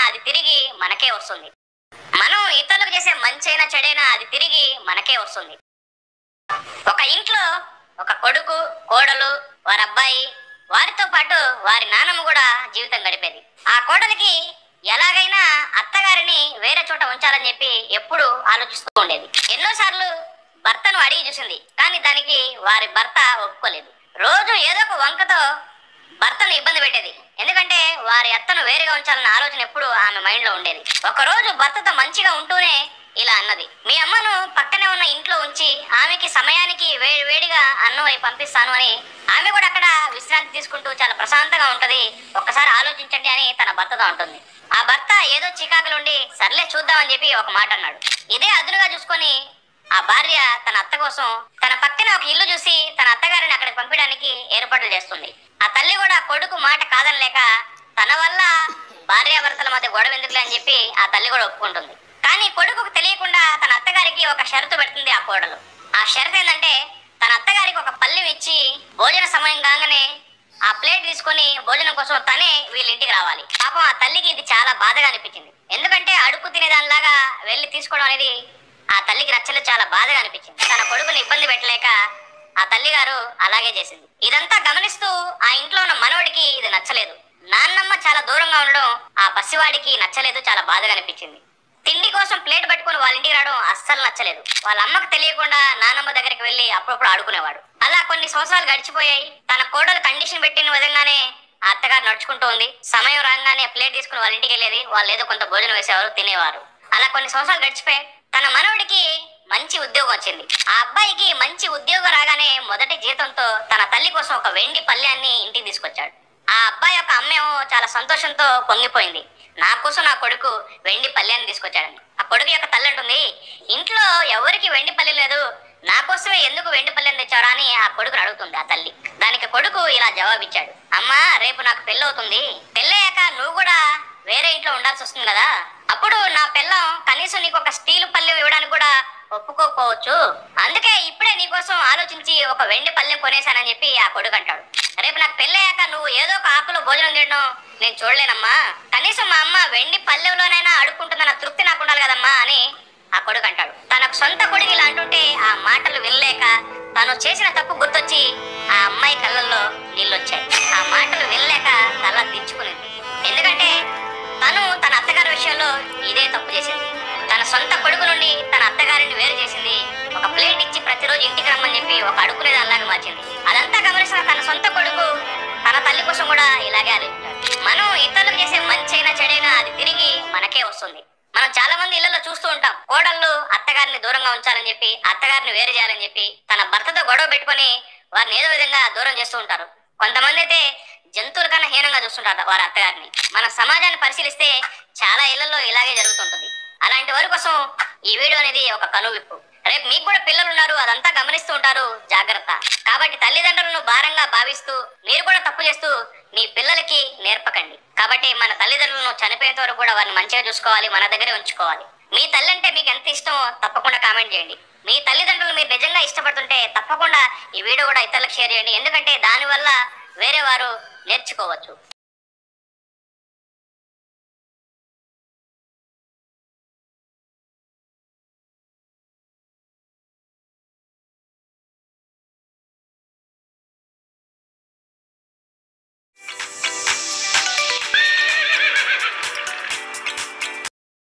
అది తిరిగి మనకే వస్తుంది. మనం ఇతరులకు చేసే మంచైనా చెడైనా అది తిరిగి మనకే వస్తుంది. ఒక ఇంట్లో ఒక కొడుకు, కోడలు, వారి అబ్బాయి, వారితో పాటు వారి నాన్నమ్మ కూడా జీవితం గడిపేది. ఆ కోడలికి ఎలాగైనా అత్తగారిని వేరే చోట ఉంచాలని చెప్పి ఎప్పుడు ఆలోచిస్తూ ఉండేది. ఎన్నోసార్లు భర్తను అడిగి చూసింది, కానీ దానికి వారి భర్త ఒప్పుకోలేదు. రోజు ఏదో ఒక వంకతో భర్తను ఇబ్బంది పెట్టేది. ఎందుకంటే వారి అత్తను వేరేగా ఉంచాలన్న ఆలోచన ఎప్పుడు ఆమె మైండ్ లో ఉండేది. ఒకరోజు భర్తతో మంచిగా ఉంటూనే ఇలా అన్నది, మీ అమ్మను పక్కనే ఉన్న ఇంట్లో ఉంచి ఆమెకి సమయానికి వేడిగా అన్నం అయి పంపిస్తాను అని. ఆమె కూడా అక్కడ విశ్రాంతి తీసుకుంటూ చాలా ప్రశాంతంగా ఉంటది, ఒక్కసారి ఆలోచించండి అని తన భర్తతో ఉంటుంది. ఆ భర్త ఏదో చికాకులుండి సర్లే చూద్దామని చెప్పి ఒక మాట అన్నాడు. ఇదే అదునుగా చూసుకొని ఆ భార్య తన అత్త కోసం తన పక్కన ఒక ఇల్లు చూసి తన అత్తగారిని అక్కడికి పంపించడానికి ఏర్పాట్లు చేస్తుంది. ఆ తల్లి కూడా కొడుకు మాట కాదనలేక తన వల్ల భార్యాభర్తల మధ్య గొడవ ఎందుకులే అని చెప్పి ఆ తల్లి కూడా ఒప్పుకుంటుంది. కానీ కొడుకుకు తెలియకుండా తన అత్తగారికి ఒక షరతు పెడుతుంది ఆ కోడలు. ఆ షరతు ఏంటంటే తన అత్తగారికి ఒక పల్లెం ఇచ్చి భోజన సమయం కాగానే ఆ ప్లేట్ తీసుకొని భోజనం కోసం తనే వీళ్ళ ఇంటికి రావాలి. పాపం ఆ తల్లికి ఇది చాలా బాధగా అనిపించింది. ఎందుకంటే అడుగు తినేదానిలాగా వెళ్ళి తీసుకోవడం అనేది ఆ తల్లికి నచ్చలేదు, చాలా బాధగా అనిపించింది. తన కొడుకుని ఇబ్బంది పెట్టలేక ఆ తల్లి గారు అలాగే చేసింది. ఇదంతా గమనిస్తూ ఆ ఇంట్లో ఉన్న మనవడికి ఇది నచ్చలేదు. నాన్నమ్మ చాలా దూరంగా ఉండడం ఆ పసివాడికి నచ్చలేదు, చాలా బాధగా అనిపించింది. తిండి కోసం ప్లేట్ పట్టుకుని వాళ్ళ ఇంటికి రావడం అస్సలు నచ్చలేదు. వాళ్ళ అమ్మకు తెలియకుండా నాన్నమ్మ దగ్గరికి వెళ్ళి అప్పుడప్పుడు ఆడుకునేవాడు. అలా కొన్ని సంవత్సరాలు గడిచిపోయాయి. తన కోడలు కండిషన్ పెట్టిన విధంగానే ఆ అత్తగారు నడుచుకుంటూ ఉంది. సమయం రాగానే ప్లేట్ తీసుకుని వాళ్ళ ఇంటికి వెళ్ళేది. వాళ్ళు ఏదో కొంత భోజనం వేసేవారు, తినేవారు. అలా కొన్ని సంవత్సరాలు గడిచిపోయాయి. తన మనవడికి మంచి ఉద్యోగం వచ్చింది. ఆ అబ్బాయికి మంచి ఉద్యోగం రాగానే మొదటి జీతంతో తన తల్లి కోసం ఒక వెండి పళ్ళెాన్ని ఇంటికి తీసుకొచ్చాడు. ఆ అబ్బాయి యొక్క అమ్మేమో చాలా సంతోషంతో పొంగిపోయింది. నా కోసం నా కొడుకు వెండి పళ్ళెాన్ని తీసుకొచ్చాడని. ఆ కొడుకు యొక్క తల్లి అంటుంది, ఇంట్లో ఎవరికి వెండి పల్లె లేదు, నా కోసమే ఎందుకు వెండి పళ్ళెం తెచ్చారా అని ఆ కొడుకుని అడుగుతుంది ఆ తల్లి. దానికి కొడుకు ఇలా జవాబిచ్చాడు, అమ్మా రేపు నాకు పెళ్ళి అవుతుంది, పెళ్ళయ్యాక నువ్వు కూడా వేరే ఇంట్లో ఉండాల్సి వస్తుంది కదా, అప్పుడు నా పిల్లం కనీసం నీకు ఒక స్టీల్ పళ్ళెం ఇవ్వడానికి కూడా ఒప్పుకోకపోవచ్చు, అందుకే ఇప్పుడే నీకోసం ఆలోచించి ఒక వెండి పళ్ళెం కొనేశానని చెప్పి ఆ కొడుకు అంటాడు. రేపు నాకు పెళ్ళయ్యాక నువ్వు ఏదో ఒక ఆకులో భోజనం చేయడం నేను చూడలేనమ్మా, కనీసం మా అమ్మ వెండి పళ్ళెంలోనైనా అడుక్కుంటుందన్న తృప్తి నాకు ఉండాలి కదమ్మా అని ఆ కొడుకు అంటాడు. తనకు సొంత కొడుకు ఇలా అంటుంటే ఆ మాటలు వినలేక తను చేసిన తప్పు గుర్తొచ్చి ఆ అమ్మాయి కళ్ళల్లో నీళ్ళొచ్చాయి. ఆ మాటలు వినలేక తల దించుకునింది. ఎందుకంటే తను తన అత్తగారి విషయంలో ఇదే తప్పు చేసింది. తన సొంత కొడుకు నుండి తన అత్తగారిని వేరు చేసింది. ఒక ప్లేట్ ఇచ్చి ప్రతిరోజు ఇంటికి రమ్మని చెప్పి ఒక అడుక్కునేది అలాగే మార్చింది. అదంతా గమనించిన తన సొంత కొడుకు తన తల్లి కోసం కూడా ఇలాగే ఆలోచించాడు. మనం ఇతరులకు చేసే మంచైనా చెడైనా అది తిరిగి మనకే వస్తుంది. మనం చాలా మంది ఇళ్లలో చూస్తూ ఉంటాం, కోడళ్ళు అత్తగారిని దూరంగా ఉంచాలని చెప్పి అత్తగారిని వేరు చేయాలని చెప్పి తన భర్తతో గొడవ పెట్టుకొని వారిని ఏదో విధంగా దూరం చేస్తూ ఉంటారు. కొంతమంది అయితే జంతువుల కన్నా హీనంగా చూస్తుంటారు వారి అత్తగారిని. మన సమాజాన్ని పరిశీలిస్తే చాలా ఇళ్లలో ఇలాగే జరుగుతుంటుంది. అలాంటి వారి కోసం ఈ వీడియో అనేది ఒక కనువిప్పు. రేపు మీకు కూడా పిల్లలు ఉన్నారు, అదంతా గమనిస్తూ ఉంటారు, జాగ్రత్త. కాబట్టి తల్లిదండ్రులను భారంగా భావిస్తూ మీరు కూడా తప్పు చేస్తూ మీ పిల్లలకి నేర్పకండి. కాబట్టి మన తల్లిదండ్రులను చనిపోయేంత వరకు కూడా వారిని మంచిగా చూసుకోవాలి, మన దగ్గరే ఉంచుకోవాలి. మీ తల్లి అంటే మీకు ఎంత ఇష్టమో తప్పకుండా కామెంట్ చేయండి. మీ తల్లిదండ్రులు మీరు నిజంగా ఇష్టపడుతుంటే తప్పకుండా ఈ వీడియో కూడా ఇతరులకు షేర్ చేయండి. ఎందుకంటే దానివల్ల వేరే వారు నేర్చుకోవచ్చు.